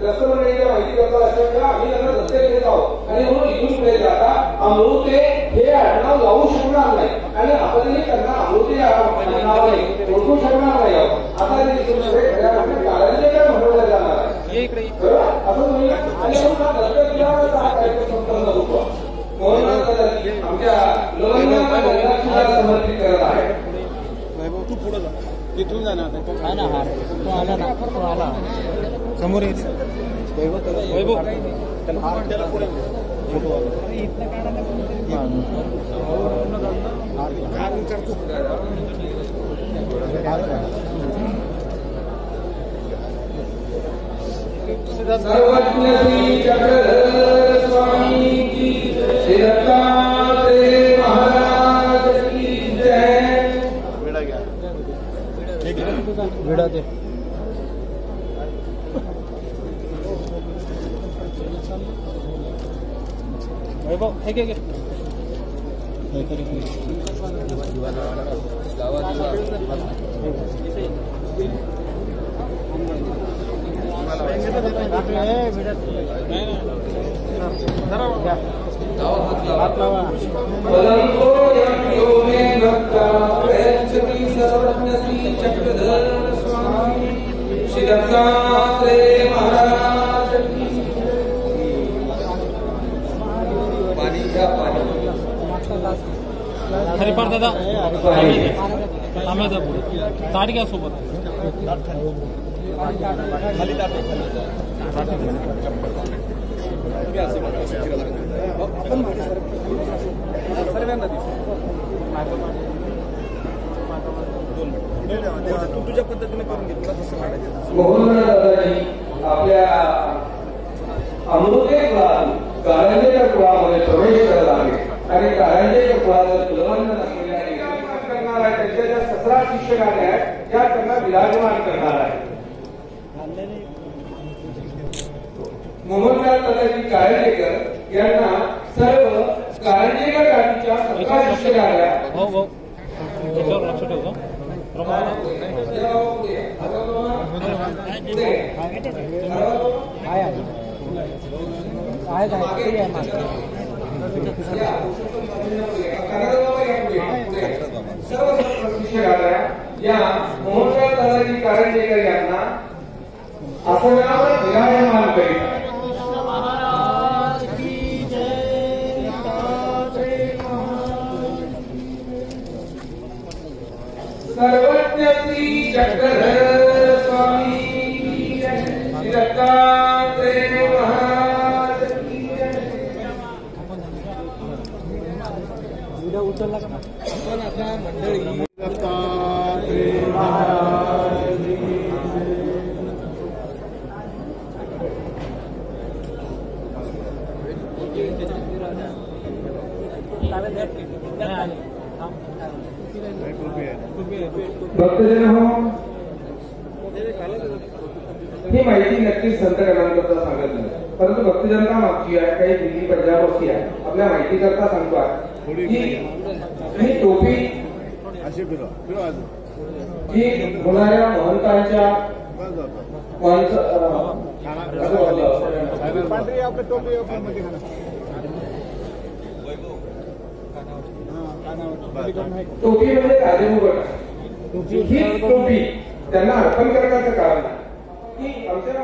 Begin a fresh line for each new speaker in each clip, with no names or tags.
रसमंडळीच्या माहिती करता असताना आम्ही त्यांना रस्ते देत आहोत आणि म्हणून इथून पुढे जाता अमृते हे आडनाव लावू शकणार नाही आणि आपणही त्यांना अमृते नावाने ओळखू शकणार नाही आहोत. आता ते इथून पुढे कारंजे काय म्हणवलं जाणार आहे असं तुम्ही आणि रस्ते दिल्यावर हा कार्यक्रम संपन्न होतो. म्हणून आमच्या लोकांना समर्पित करत आहे.
तू पुढे जा, तिथून जाणार
हा ना. हार तो आला ना, तो आला समोर येत
वैभव त्याला पुढे फोटो
सर्वज्ञ श्री चक्रधर स्वामी की श्री दत्तात्रेय महाराज की जय.
विडा दे वैभव हे घे
सर्वज्ञ श्री चक्रधर स्वामी श्री दत्तात्रेय महाराज की पाणी घ्या पाणी.
हरिपार दादा आम्ही पुढे ताट घ्या सोबत
खाली तू तुझ्या पद्धतीने करून घे, तुला कसं काढायचं.
मोहन दादाजी आपल्या अमृते कुळात कारंजेच्या कुळामध्ये प्रवेश करत आहे आणि कारंजेच्या कुळाचं कुलवंत करणार आहे. त्यांच्या ज्या 17 शिष्यकाने आहेत त्या त्यांना विराजमान करणार आहे. मोहनदास दादाजी कारंजेकर यांना सर्व कारंजेकर गाडीच्या 17 शिष्यकाने
हो लक्ष ठेवतो
या मोहनदास दादाजी कारंजेकर यांना आसनावर विराजमान करीत. सर्वज्ञ श्री चक्रधर स्वामी श्री दत्तात्रेय महाराज की
उचलला का
आपण आता मंडळी दत्तात्रेय महाराज
भक्तजन हो, ही माहिती नक्कीच संत गणांकरता सांगत नाही, परंतु भक्तजनता मागची आहे, काही दिल्ली पंजाबची आहे. आपल्या माहिती करता सांगतो आहे ही टोपी ही होणाऱ्या महंतांच्या टोपी म्हणजे राजेमुगट. ही टोपी त्यांना अर्पण करण्याचं कारण की आमच्या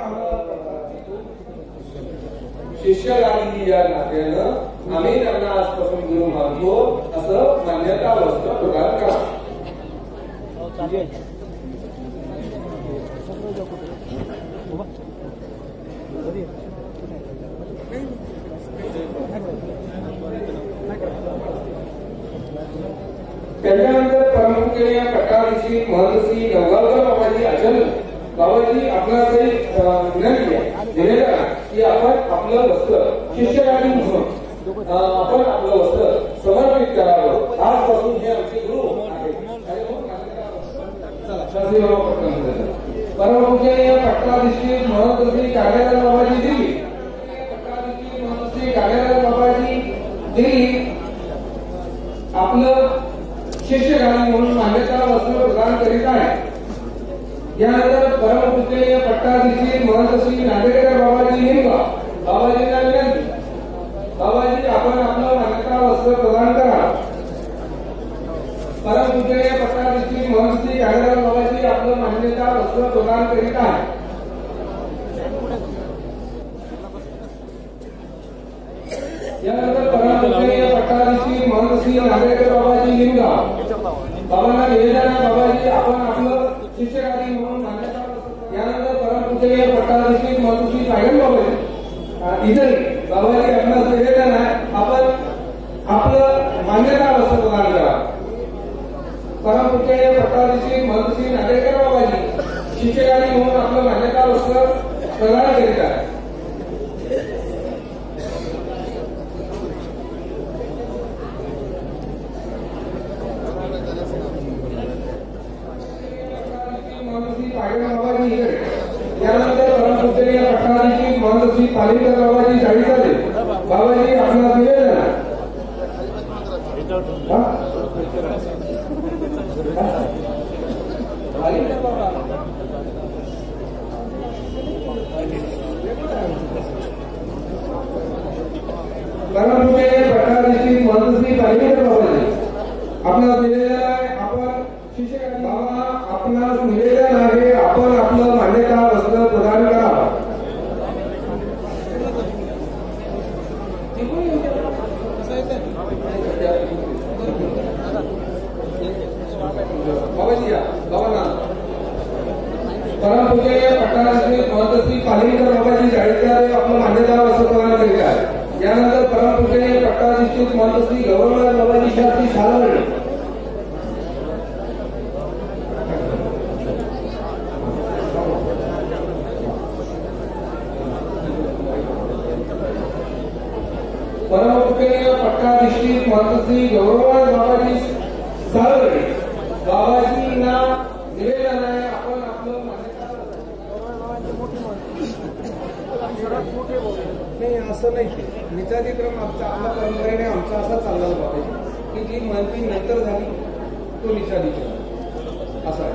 शिष्यराणी या नात्यानं आम्ही त्यांना आजपासून गुरु मानतो असं मान्यता वस्त्र प्रदान करा. त्याच्यानंतर परमपूजनीय पट्टाभिषेक महर्षी गंगाधर बाबाजी अचल बाबाजी आपल्याकडे विनंती आहे दिलेलं आहे की आपण आपलं वस्त्र शिष्यराणी म्हणून आपण आपलं वस्त्र समर्पित करावं. आजपासून हे आमचे गुरु परमपूजनीय पट्टाभिषेक महर्षी काळेराज बाबाजी दिल्ली पट्टाभिषेक महर्षी काळेराज बाबाजी दिल्ली आपलं शिष्यराणी म्हणून मान्यता वस्त्र प्रदान करीत आहे. यानंतर परमपूजनीय परमपूजनीय पट्टाधीशी महंत श्री नांदेडकर बाबाजी निमगाव बाबाजींना विनंती, बाबाजी आपण आपलं मान्यता वस्त्र प्रदान करा. परमपूजनीय पट्टाधीशी महंत श्री नांदेडकर बाबाजी आपलं मान्यता वस्त्र प्रदान करीत आहे. यानंतर परमपूजनीय पट्टाधीशी महंत श्री नांदेडकर बाबाजी निमगाव बाबांना निवेदन आहे, बाबाजी आपण आपलं शिष्यकार्य म्हणून मान्यता. यानंतर परमपूजनीय पट्टाधीशी महंत श्री सायगन बाबाजी इथे बाबाजी आपणास निवेदन आहे, आपण आपलं मान्यता वस्त्र प्रदान करा. परमपूजनीय पट्टाधीशी महंत श्री नांदेडकर बाबाजी शिष्यकार्य म्हणून आपलं मान्यता वस्त्र प्रदान करीत आहे. यानंतर परमपूजनीय पट्टाधीशी महंत श्री पालिकर बाबाजी चाळीसाले बाबाजी आपणास निवेदन आहे. परमपूजनीय पट्टाधीशी महंत श्री पालिकर बाबाजी आपणास निवेदन आहे, आपण शिष्यकार्य बाबा आपणास निवेदन आहे, आपण आपलं मान्यता वस्त्र प्रदान करा. बाबाजी या बाबा. परमपूजनीय पट्टाधीशी महंत श्री पालिकर बाबाजी चाळीसगाव आपलं मान्यता वस्त्र प्रदान करीत आहे. यानंतर परमपूजनीय पट्टाधीशी महंत श्री गौरवराज बाबाजी शास्त्री सालवडे परमपूजनीय पट्टाधीशी महंत श्री गौरवराज बाबाजी सालवडे बाबाजींना निवेदन आहे, आपण आपलं मान्यता. नाही असं नाही, निचाधिक्रम आमचा आपल्या परंपरेने आमचा असा चालला पाहिजे की जी मानती नंतर झाली तो निचाधिक्रम असा आहे.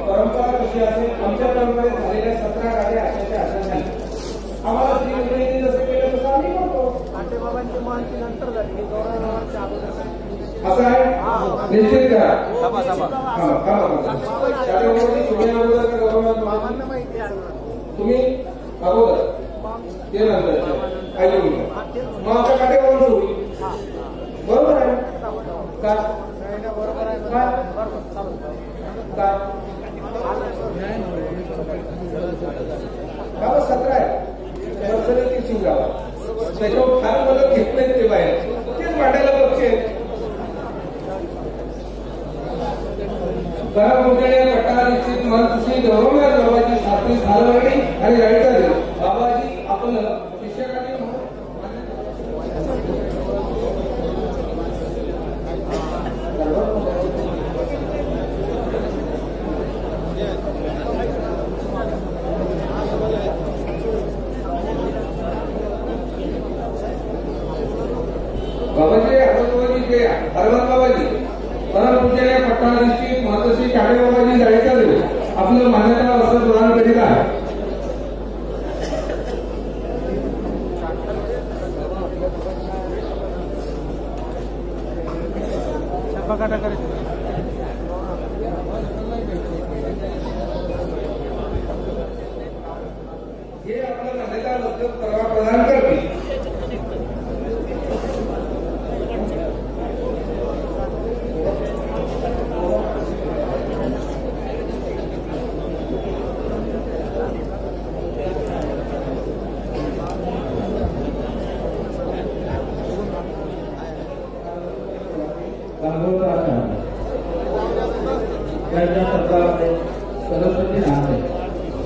परंपरा कशी असेल, आमच्या परंपरेत झालेल्या 17 गाड्या अशाच्या अशा झाल्या. आम्हाला श्री मंडळींनी जसं केलं तसं आम्ही करतो. आटेबाबांची मानती नंतर झाली, गौरवाच्या अगोदर असं आहे. निश्चित करा तुम्ही अगोदर ते नंतर मग आपल्या काटेवर होईल. बरोबर आहे का? गावात 17 आहे शिवगाव, त्याच्यावर फार मदत घेत नाहीत ते बाहेर, तेच वाटायला बघते. परमपूजनीय पट्टाधीशी महंत श्री गौरवराज बाबाजी शास्त्री सालवडी आणि रायचाले बाबाजी आपलं शिष्यकार्य म्हणून बाबाजी हरवंत बाबाजी परमपूजनीय पट्टाधीशी महंत श्री काळे बाबाजी जायचाले आपलं मान्यता वस्त्र प्रदान करीत आहे. हे आपलं मान्यता वस्त्र प्रदान करते.
त्यांच्या शब्दामध्ये सरस्वती नांदे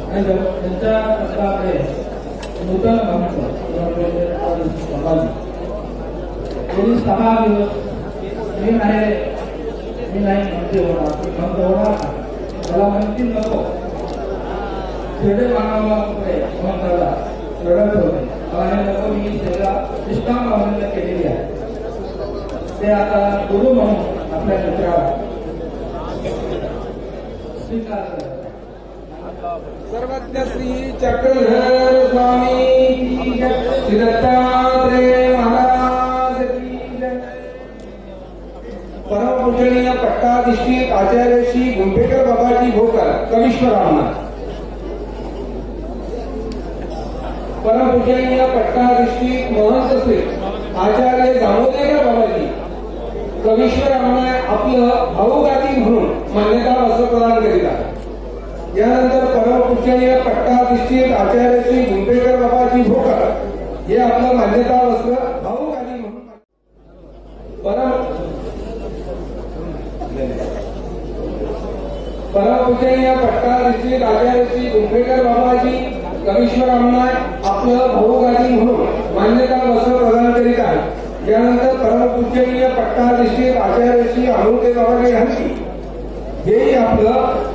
आणि त्यांच्या शब्दामध्ये नूतन महंत बाबाजी गेली 6 दिवस मी नाही म्हणते होणार, महंत होणार मला म्हणतील नको. खेडे मानवाकडे महंताला रडत होते आणि नको मी सेवा निष्काम भावनेने केलेली आहे. ते आता गुरु म्हणून आपल्या मित्राला स्वीकार करतात.
सर्वज्ञ श्री चक्रधर स्वामी की जय, श्री दत्तात्रेय महाराज की जय। परम पूजनीय पट्टाधिष्ठित आचार्य श्री गुंफेकर बाबाजी भोकर कविश्वर आमनाथ, परम पूजनीय पट्टाधिष्ठित महंत श्री आचार्य दामोदर बाबाजी कविश्वर आमनाथ आपलं भाऊगादी म्हणून मान्यता वस्त्र प्रदान करीत आहेत। यानंतर परम पूजनीय पट्टाधिष्ठित आचार्य श्री गुंफेकर बाबाजी भोकर हे आपलं मान्यता वस्त्र भाऊगादी म्हणून परम पूजनीय पट्टाधिष्ठित आचार्य श्री गुंफेकर बाबाजी कविश्वर आमनाथ आपलं भाऊगादी म्हणून मान्यता वस्त्र प्रदान करीत आहेत। यानंतर परम पूजनीय पट्टाधिष्ठित आचार्य श्री अमृते बाबाजी हंसी हेही आपलं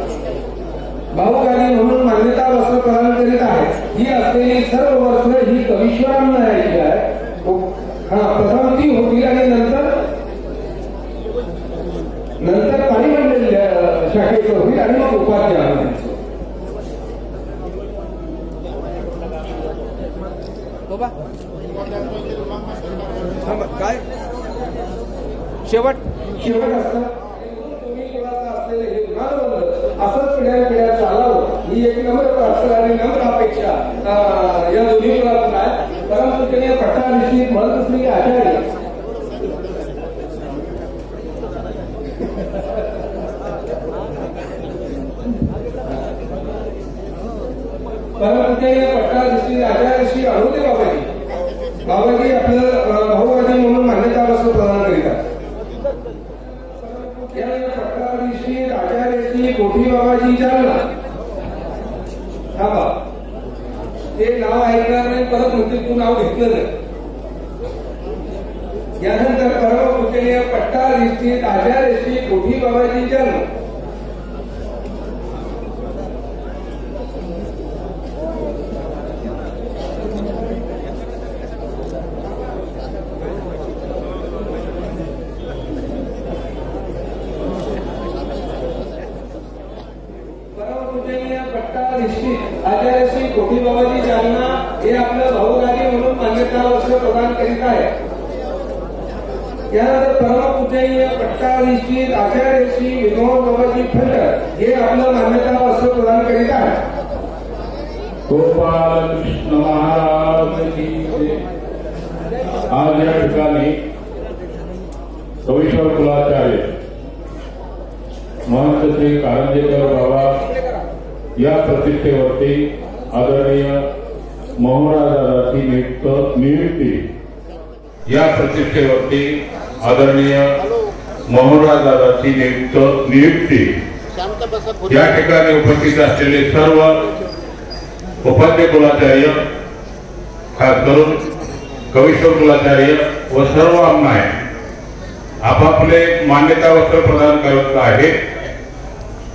भाऊगादी म्हणून मान्यता वस्त्र प्रदान करीत आहेत। ही असलेली सर्व वस्त्र ही कविश्वरांना यायची आहे। प्रथम ती होती आणि नंतर पाणी मंडळ शाखेचं होईल आणि मग उपाध्याय
काय शेवट
असतं असंच पिढ्या चालावं ही एक नम्र प्रार्थना आणि नम्र अपेक्षा या दोन्ही मुलातून आहे। परंतु त्यांनी पट्टाधिष्ठित म्हणत असलेली आचार्य पट्टाधिष्ठित आचार्य श्री अमृते बाबाजी आपलं भाऊगादी म्हणून मान्यता वस्त्र प्रदान करीतात। पट्टाधिष्ठित आचार्य श्री कोठी बाबाजी जालना थांबा ते नाव ऐकणार नाही परत म्हणते तू नाव घेतलं नाही। यानंतर परम पूजनीय पट्टाधिष्ठित आचार्य श्री कोठी बाबाजी जालना आचार्य श्री कोठी बाबाजी जालना हे आपलं भाऊगादी म्हणून मान्यता वस्त्र प्रदान करीत आहे। यानंतर परम पूजनीय पट्टाधिष्ठित आचार्य श्री विनोद बाबाजी फंडर हे आपलं मान्यता वस्त्र प्रदान करीत आहे।
गोपाल कृष्ण महाराज की जय। आज या ठिकाणी कविश्वर कुलाचार्य महंत श्री कारंजेकर बाबा या प्रतिष्ठेवरती आदरणीय मोहनराजाची नियुक्ती या प्रतिष्ठेवरती आदरणीय मोहनराजाची नियुक्ती या ठिकाणी उपस्थित असलेले सर्व उपाध्याय कुलाचार्य खास करून कविश्वर कुलाचार्य व सर्व आमनाय आपापले मान्यता वस्त्र प्रदान करत आहेत।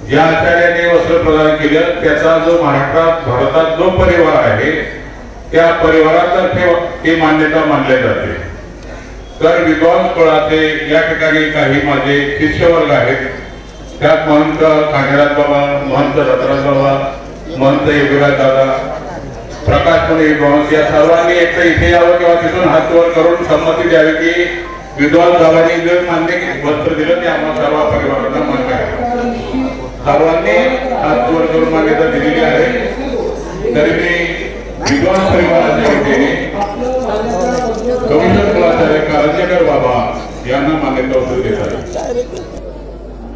ज्या आचार्याने वस्त्र प्रदान केलं त्याचा जो महाराष्ट्रात भारतात जो परिवार आहे त्या परिवारातर्फे ही मान्यता मानली जाते। तर विद्वान कुळाचे या ठिकाणी काही माझे शिष्यवर्ग आहेत। त्यात महंत खांडेराज बाबा, महंत रतराज बाबा, महंत योगीराज दादा, प्रकाश मुनी विद्वान या सर्वांनी एक तर इथे यावं किंवा तिथून हात वर करून संमती द्यावी की विद्वान बाबांनी जर मान्य वस्त्र दिलं ते आम्हा सर्व परिवारांना मान्य आहे। सर्वांनी हात वर करून मान्यता दिलेली आहे। तरी मी विद्वान परिवाराच्या वतीने कविश्वर कुलाचार्य कारंजेकर बाबा यांना मान्यता वस्त्र देत आहे।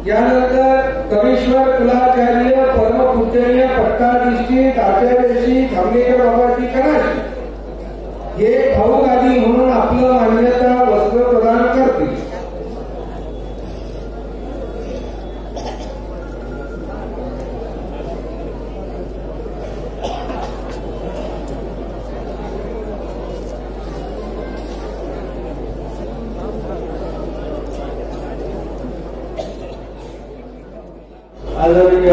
यानंतर कविश्वर कुलाचार्य परम पूजनीय पट्टाधिष्ठित आचार्य श्री खामनेकर बाबाजी कराड हे भाऊगादी म्हणून आपलं मान्यता वस्त्र प्रदान करतील।
आदरणीय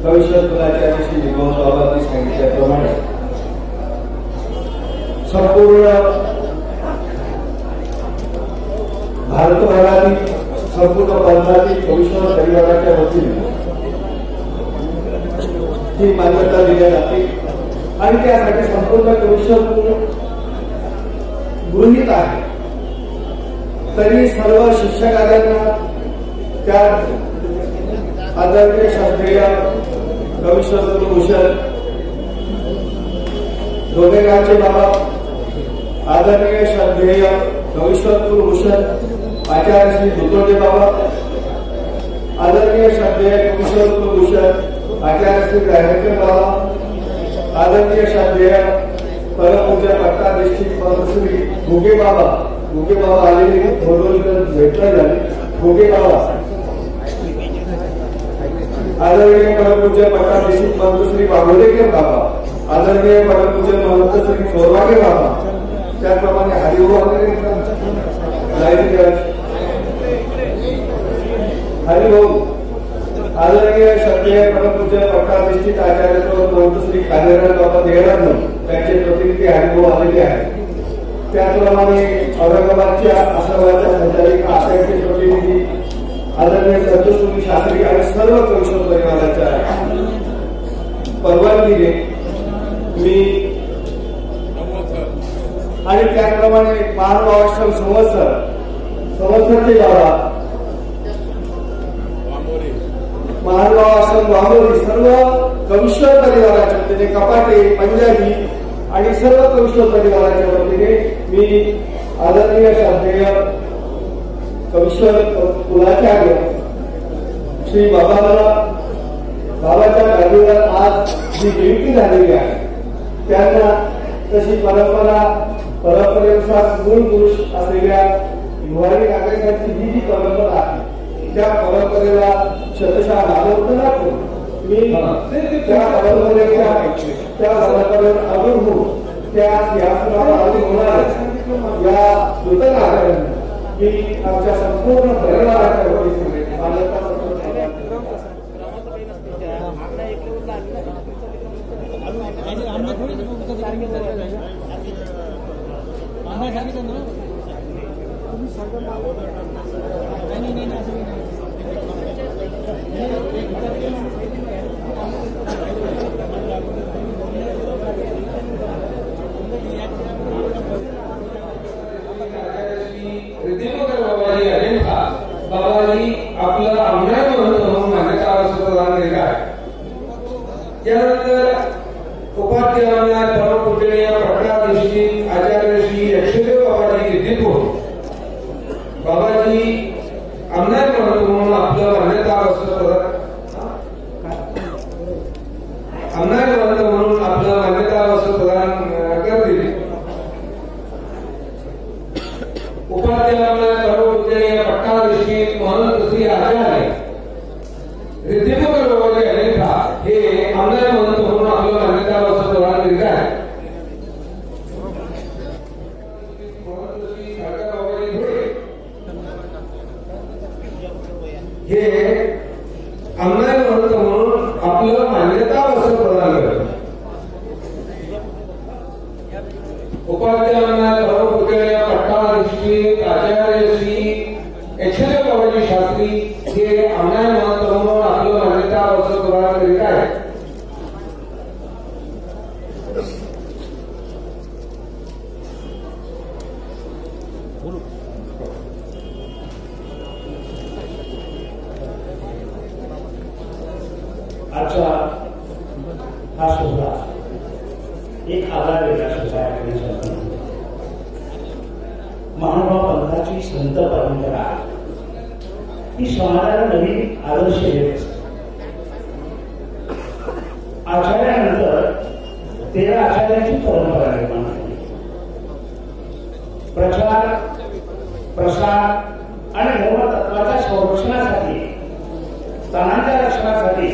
कविश्वर कुलाचार्य श्री विनोद बाबांनी सांगितल्याप्रमाणे संपूर्ण भारतभरातील संपूर्ण भारतातील कविश्वर परिवाराच्या वतीने ही मान्यता दिली जाते आणि त्यासाठी संपूर्ण कमिशन गृहीत आहे. तरी सर्व शिक्षकांना त्या आदरणीय शास्त्रीय कमिशन भूषण डोंगरगावचे बाबा, आदरणीय श्रद्धेय कमिशन भूषण आचार्य श्री दुतोटे बाबा, आदरणीय श्रद्धेय कमिशन भूषण आचार्य श्री गायकर बाबा, आदरणीय श्रद्धेय परमपूज्य पट्टाधीष्ठित श्री घुगे बाबा आलेले थोडं भेटलं झाले. घुगे बाबा, आदरणीय परमपूज्य पट्टाधीष्ठित श्री बागोदेकर बाबा, आदरणीय परमपूज्य महंत श्री सोरवागे बाबा, त्याप्रमाणे हरिभाऊ आदरणीय श्रद्धेय परमपूज्य पट्टाधीष्ठित आचार्य महंत श्री खानेराव बाबा देहराज त्यांचे प्रतिनिधी हरिभाऊ आलेले आहेत. त्याचप्रमाणे औरंगाबादच्या आश्रमाच्या संचालिका आशयाचे प्रतिनिधी आदरणीय संतोषी शास्त्री आणि सर्व कमिशन परिवाराच्या परवानगीने मी आणि त्याचप्रमाणे महानुभाव आश्रम संवत्सरचे बाबा, महानुभाव आश्रम वामोरी सर्व कमिशन परिवाराच्या वतीने, कपाटे, पंजाबी आणि सर्व कमिशन परिवाराच्या वतीने मी आदरणीय श्रद्धेय कमिशन कुलाचार्य श्री बाबाच्या गादीवर आज जी नियुक्ती झालेली आहे त्यांना तशी परंपरेनुसार मूळ पुरुष असलेल्या युवारी नागरिकांची ही जी परंपरा आहे त्या परंपरेला शतशः नागवत दाखवून मी त्या परंपरेवर अजून होऊन त्या सिंहासनावर अजून होणार या नूतन आग्रहाने मी आमच्या संपूर्ण परिवाराच्या वतीने
बाबाजी आपलं आमदार म्हणून मान्यता प्रदान केली आहे. यानंतर उपाध्यायांना परमपूजनीय पट्टाधीष्ठित आचार्य श्री यक्षदेव बाबाजी कीर्तिपूर बाबाजी आमदार म्हणून आपलं मान्यता प्रदान करतील. उपाध्यायांना परमपूजनीय पट्टाधीष्ठित महंत श्री आचार्य रिद्धिपूर बाबाजी अनेका हे आमदार महंत म्हणून आपलं मान्यता प्रदान करीत आहे. हे आमदार महंत म्हणून आपलं मान्यता प्रदान करतात. उपाध्यायांना परमपूजनीय पट्टाधीष्ठित आचार्य श्री यक्षदेव बाबाजी शास्त्री हे आमदार महंत म्हणून आपलं मान्यता प्रदान करीत आहे.
आजचा हा सोहळा एक आगळा वेगळा सोहळा आहे. महानुभाव पंथाची संत परंपरा ही समाजाला नवीन आदर्श देत असते. आचार्यानंतर 13 आचार्यांची परंपरा निर्माण झाली. प्रचार, प्रसार आणि धर्मतत्वाच्या संरक्षणासाठी, स्थानांच्या रक्षणासाठी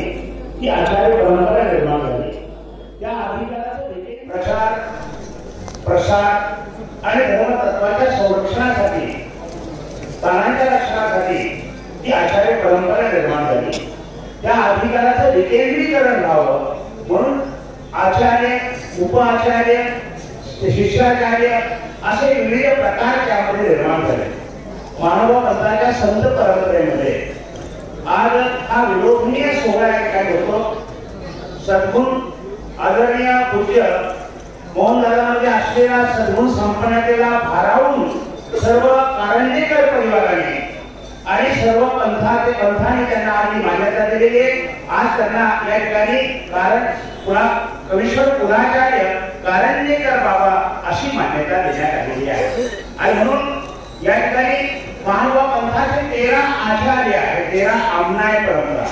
ही आचार्य परंपरा निर्माण झाली. त्या अधिकाराचं प्रचार, प्रसार आणि धर्मतत्वाच्या संरक्षणासाठी, स्थानांच्या रक्षणासाठी ही आचार्य परंपरा निर्माण झाली. त्या अधिकाराचं विकेंद्रीकरण व्हावं म्हणून आचार्य, उपआचार्य, शिष्याचार्य असे विविध प्रकार त्यामध्ये निर्माण झाले. महानुभाव पंथाच्या संत परंपरेमध्ये आज हा विलोभनीय सोहळा काय होतो. सद्गुण आदरणीय पूज्य मोहनदादांमध्ये असलेला सद्गुण संपन्नतेला भारावून सर्व कारंजेकर परिवाराने आणि सर्व पंथाने त्यांना आधी मान्यता दिलेली आहे। आज त्यांना या ठिकाणी कवीश्वर कुलाचार्य कारंजेकर बाबा अशी मान्यता देण्यात आलेली आहे। आणि म्हणून या ठिकाणी महानुभाव पंथाचे 13 आचार्य आहेत, 13 आमनाय परंपरा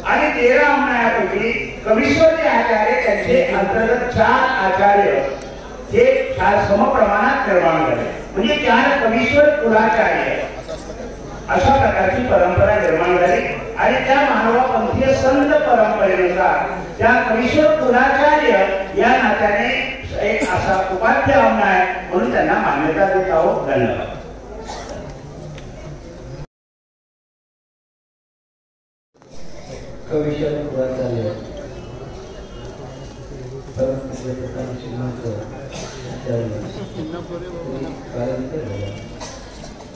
आणि 13 आमनायापैकी कवीश्वरचे आचार्य त्यांचे अंतर्गत 4 आचार्य हे समप्रमाणात निर्माण झाले, म्हणजे 4 कवीश्वर कुलाचार्य अशा प्रकारची परंपरा निर्माण झाली। आणि त्या महानुभाव पंथीय संत परंपरेनुसार त्या कवीश्वर कुलाचार्य या नात्याने एक असा उपाध्य आमनाय म्हणून त्यांना मान्यता देत आहोत। धन्यवाद।
कवीश्वर कुलाचार्य परमपूज्य प्रधान श्रीमंत आचार्य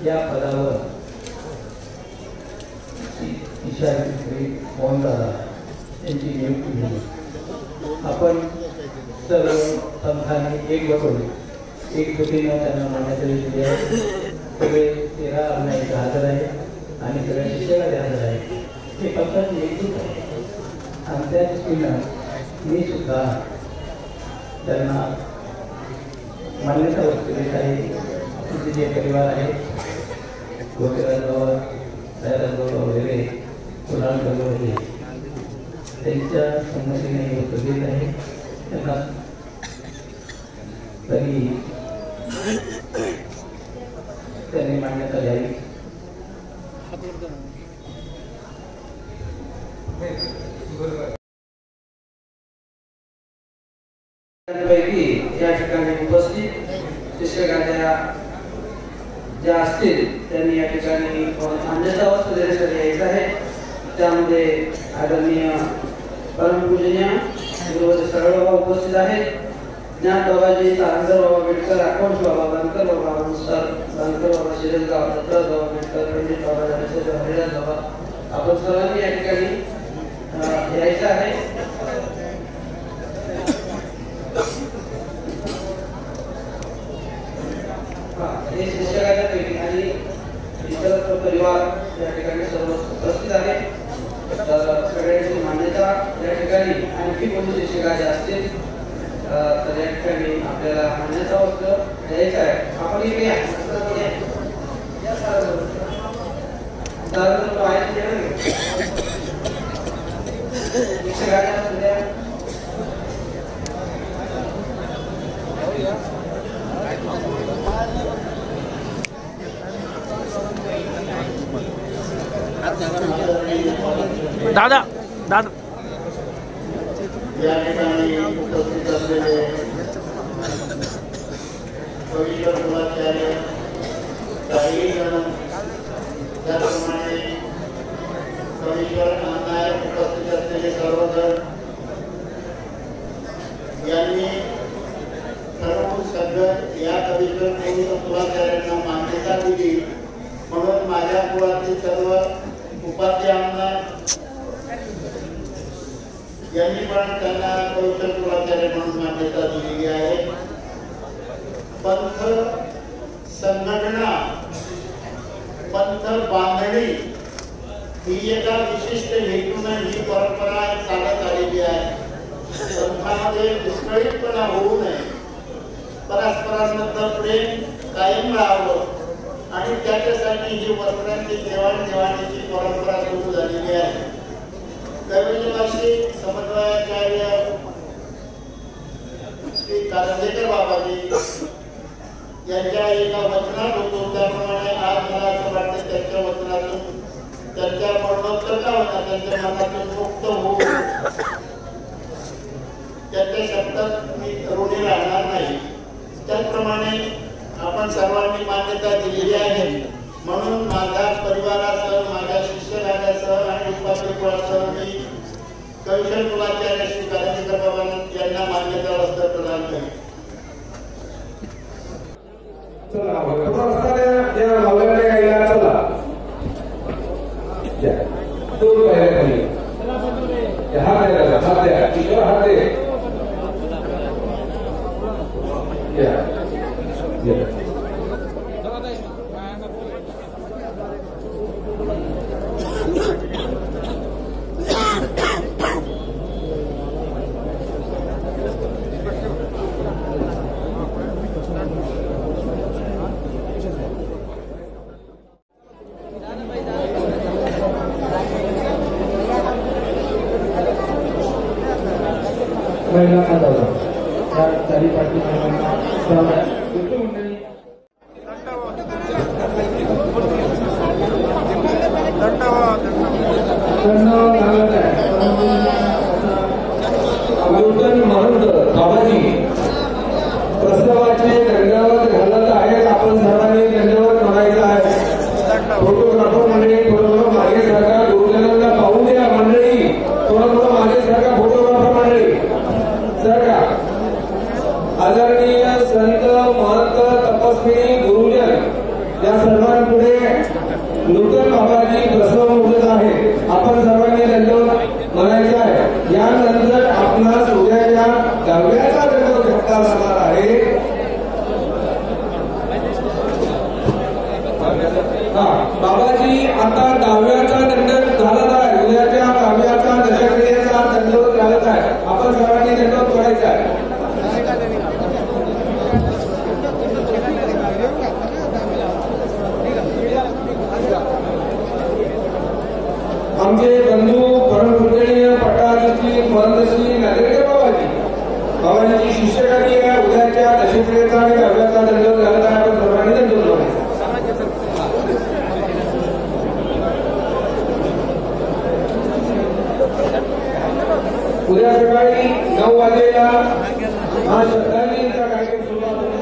या पदावर ईशान्य श्री मोहनदादा यांची नियुक्ती झाली। आपण सर्व पंथांनी एकजुटीनं त्यांना मान्यता दिलेली आहे। सगळे 13 आमनाय हजर आहे आणि सगळ्या शिष्याकडे हजर आहे। हे पंथाची एकजूट आहे आणि त्या दृष्टीनं मी सुद्धा त्यांना मान्यता वस्तू देत आहे। तुमचे जे परिवार आहे गोपीराज बाबा, दयाराज बाबा वगैरे, कुणाल बाबा वगैरे, त्यांच्या संमतीने हे वस्तू देत आहे। त्यांना तरी त्यांनी मान्यता द्यावी। पैकी या ठिकाणी उपस्थित शिष्यगण ज्या असतील त्यांनी या ठिकाणी मान्यता वस्तू देण्यासाठी यायचं आहे। त्यामध्ये आदरणीय परमपूजनीय सरळ बाबा उपस्थित आहेत, ज्ञान बाबाजी, तारंगर बाबा बेटकर, अकोंश बाबा, बनकर बाबा, अनुसार बनकर बाबा, शिरसगाव, दत्तराज बाबा बेटकर, पंडित बाबा, ज्ञानेश्वर हरिदास बाबा, आपण सर्वांनी या ठिकाणी यायचं आहे। हे शिक्षकांपैकी आणि इतर परिवार या ठिकाणी सर्व उपस्थित आहे। तर सगळ्यांची मान्यता या ठिकाणी आणखी कोणी शिक्षक असतील तर या ठिकाणी आपल्याला मान्यता वस्तू द्यायचं आहे। आपण इकडे
दादा
या ठिकाणी उपस्थित असलेले कवीश्वर कुलाचार्य, काही जण, त्याचप्रमाणे कवीश्वर आमनाय उपस्थित असलेले सर्वजण यांनी ठरवून सगळं या कवीश्वर कुलाचार्यांना मान्यता दिली। म्हणून माझ्या कुळातील सर्व उपाध्य आमदार यांनी पण त्यांना कवीश्वर कुलाचार्य म्हणून मान्यता दिलेली आहे। पंथ संघटना, पंथ बांधणी ही एका विशिष्ट हेतूने ही परंपरा चालत आलेली आहे। पंथामध्ये विस्कळीतपणा होऊ नये, परस्परांमधलं प्रेम कायम राहावं आणि त्याच्यासाठी ही वस्त्रांची देवाणघेवाणीची परंपरा सुरू झालेली आहे। दैवजनाशी समन्वयाचार्य श्री कारंजेकर बाबाजी यांच्या एका वचनात होतो, त्याप्रमाणे आज मला असं वाटतं त्यांच्या वचनातून त्यांच्या मरणोत्तर होता त्यांच्या मनातून मुक्त होऊ त्यांच्या शब्दात मी ऋणी राहणार नाही। त्याचप्रमाणे आपण सर्वांनी मान्यता दिलेली आहे। म्हणून माझ्या परिवारासह, माझ्या शिष्यगणासह आणि उपाध्यक्षासह मी कवीश्वर कुलाचार्य श्री कारंजेकर बाबा यांना मान्यता वस्त्र प्रदान करेन।
चला या लावलेल्या गाईला चला दोन पायऱ्या खाली हात द्या हात द्या किशोर हात दे
महिला खातावर त्या चारी पाठी
नूतन महंत बाबाजी प्रस्तावाचे दंडावत घालत आहेत. आपण सर्वांनी दंडावत म्हणायचं आहे. फोटोग्राफर मंडळी थोडं मागे सरका. गुरुजनांना पाहू द्या मंडळी. थोडं मागे सरका. फोटोग्राफर मंडळी सरका. आदरणीय संत महंत तपस्वी गुरुजन या सर्वांपुढे नूतन बाबाजी प्रस्ताव उठत आहे. आपण सर्वांनी दंडवत म्हणायचं आहे. यानंतर आपणास उद्याच्या दहाव्याचा दंड घेतला जाणार आहे. बाबाजी आता दहाव्याचा दंड घालत आहे. उद्याच्या दहाव्याचा दशक्रियेचा दंडवत घालत आहे. आपण सर्वांनी दंडवत म्हणायचा आहे. आमचे बंधू परमपूजनीय पट्टाची महंतश्री नागरिक बाबाजीची शिष्यकाठी आहे. उद्याच्या दशक्रियेचा आणि दहाव्याचा दंडवत घालत आहे. आपण सर्वांनी दंडवत म्हणायचा. उद्या सकाळी 9 वाजेला हा श्रद्धांजलीचा कार्यक्रम सुरू होणार.